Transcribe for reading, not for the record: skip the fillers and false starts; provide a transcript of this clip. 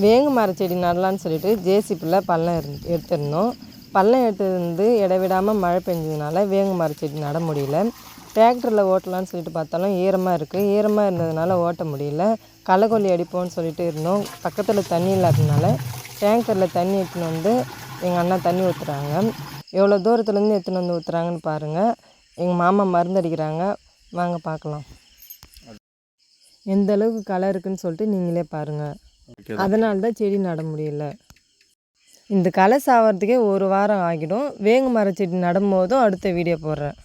வேங்கு மர செடி நடலான்னு சொல்லிட்டு ஜேசிபியில் பள்ளம் எடுத்துருந்தோம். பள்ளம் எடுத்து இடைவிடாமல் மழை பெஞ்சதுனால வேங்கு மர செடி நட முடியல. டிராக்டரில் ஓட்டலான்னு சொல்லிட்டு பார்த்தாலும் ஈரமாக இருக்குது. ஈரமாக இருந்ததுனால ஓட்ட முடியல. களைக்கொல்லி அடிப்போம்னு சொல்லிட்டு இருந்தோம். பக்கத்தில் தண்ணி இல்லாததுனால டேங்கரில் தண்ணி எடுத்துன்னு வந்து எங்கள் அண்ணா தண்ணி ஊற்றுறாங்க. எவ்வளோ தூரத்துலேருந்து எடுத்துன்னு வந்து ஊற்றுறாங்கன்னு பாருங்கள். எங்கள் மாமா மருந்து அடிக்கிறாங்க. வாங்க பார்க்கலாம். எந்த அளவுக்கு களை இருக்குதுன்னு சொல்லிட்டு நீங்களே பாருங்கள். அதனால தான் செடி நட முடியல. இந்த களை சாவறதுக்கே 1 வாரம் ஆகிடும். வேங்கு மர செடி நடும் போதும் அடுத்த வீடியோ போடுறேன்.